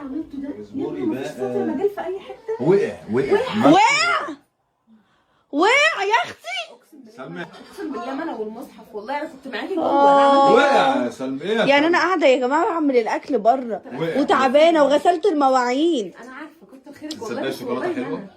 عملته ده؟ اصبري بقى. مفيش صوت المجال في اي حته. وقع يا اختي. سلمى اقسم بالله ما انا والمصحف والله انا كنت معاكي جوه. وقع يا سلمى. ايه يعني انا قاعده يا جماعه بعمل الاكل بره وتعبانه وغسلت المواعين. انا عارفه كنت خيرك تصدقي والله. الشوكولاته حلوه؟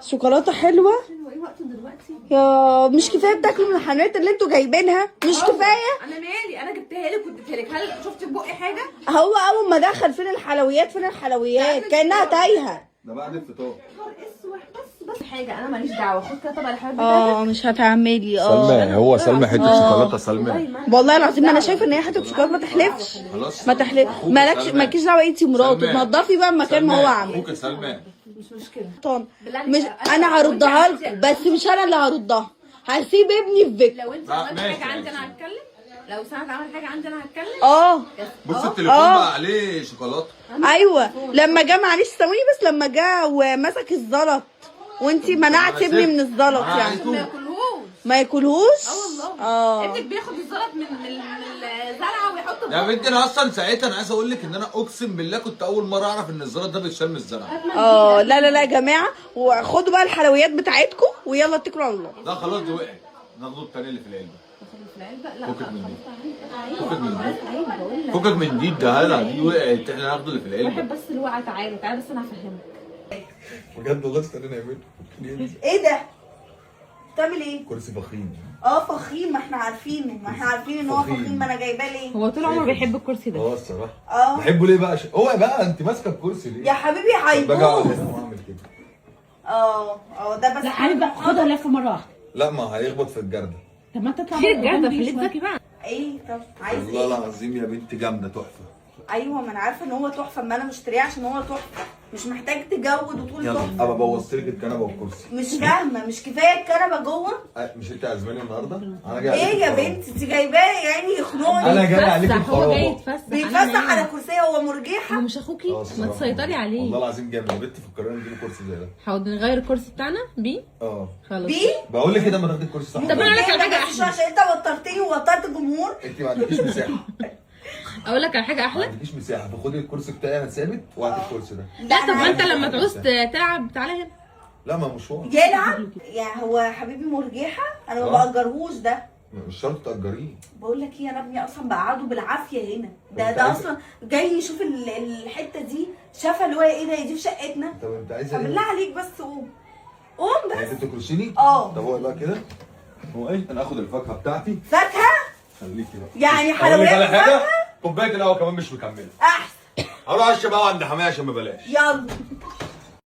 شوكولاته حلوه. حلوه ايه وقته دلوقتي؟ يا مش كفايه بتاكلوا من الحلويات اللي انتوا جايبينها؟ مش كفايه؟ انا مالي، انا جبتها لك واديتها لك. هل شفتي في بقي حاجه؟ هو اول ما دخل فين الحلويات فين الحلويات كانها تايهه. ده بعد الفطار. نهار اسود. بس حاجه انا ماليش دعوه. خد كده طبق الحلويات بتاعتك. مش هتعملي سلمى هو سلمى حته شوكولاته سلمى. والله العظيم انا شايفه ان هي حته شوكولاته ما تحلفش. خلاص ما تحلف مالكش دعوه انتي مراته تنضفي بقى المكان ما هو عامل. اخوك يا سلمى. مش مشكله. مش انا هردها لكم بس مش انا اللي هردها. هسيب ابني في فيك. لو انت عملت حاجه عندي انا هتكلم. لو سمعت عمل حاجه عندي انا هتكلم. بص التليفون بقى عليه شوكولاته. ايوه لما جه معلش ثواني بس لما جه ومسك الزلط وانتي منعت ابني من الزلط يعني. ما ياكلهوش. ما ياكلهوش؟ والله. ابنك بياخد الزلط من الزرعه ويحطه يا بنتي انا اصلا ساعتها انا عايز اقول لك ان انا اقسم بالله كنت اول مره اعرف ان الزلط ده بيتشال من الزرع. لا يا جماعه وخدوا بقى الحلويات بتاعتكم ويلا اتكلوا على الله. لا خلاص دي وقعت. ناخده التاني اللي في العلبه. لا فكك من دي. فكك من دي ده هلا دي وقعت. احنا ناخده اللي في العلبه. واحد بس اللي وقع. تعالى بس انا هفهمك. بجد والله استنى نعمله. ايه ده؟ بتعمل ايه؟ كرسي فخيم. فخيم. ما احنا عارفين ان هو فخيم. ما انا جايباه ليه؟ هو طول عمره بيحب الكرسي ده. الصراحه. بحبه ليه بقى؟ هو بقى انت ماسكه الكرسي ليه؟ يا حبيبي هيبوظ. باجي اقعد هنا واعمل كده. ده بس. لا حبيبي خدها لفه مره واحده. لا ما هيخبط في الجرده. طب ما انت تطلع في الجرده خليك ذكي بقى. ايه طب عايز والله العظيم يا بنتي جامده تحفه. ايوه ما انا عارفه ان هو تحفه. ما انا مشتريه عشان هو تحفه. مش محتاج تجود وتقول يلا تحفه. ابقى بوظت لك الكنبه والكرسي. مش فاهمه. مش كفايه الكنبه جوه؟ مش انت عازماني النهارده؟ انا جاي ايه يا بنتي انت جايباه يعني يخنقني؟ انا جاي عليك هو جاي الخرابه. يتفسح. بيتفسح على كرسيه. هو مرجحه. هو مش اخوكي؟ ما تسيطري عليه. والله العظيم جامد يا بنتي. فكرنا نجيب كرسي زي ده. حاول نغير الكرسي بتاعنا بيه. خلاص بقول لك كده ما تاخدي الكرسي صح. طب انا اقول لك على حاجه احلى. عشان انت وترتني ووترت الجمهور. انت ما عندكيش مساحه. اقول لك على حاجه ما احلى. عندكيش مساحه. فخدي الكرسي بتاعي انا ثابت وهاتي الكرسي ده. لا طب ما انت لما تعوز تلعب تعالى هنا. لا ما مش هو. يلعب يعني. هو حبيبي مرجحه. انا ما بأجرهوش ده. مش شرط تأجريه. بقول لك ايه انا ابني اصلا بقعده بالعافيه هنا. ده اصلا جاي يشوف الحته دي. شافها اللي هو ايه ده دي في شقتنا. طب انت عايزه بالله عليك بس قوم بس. عايزه تكرشيني؟ طب هو لا كده. هو ايه انا اخد الفاكهه بتاعتي. فاكهه؟ خليكي بقى. يعني حلويات حاجه كوبايه القهوه كمان مش مكمله. احسن. هروح اشرب قهوه عند حمايه عشان ما بلاش. يلا.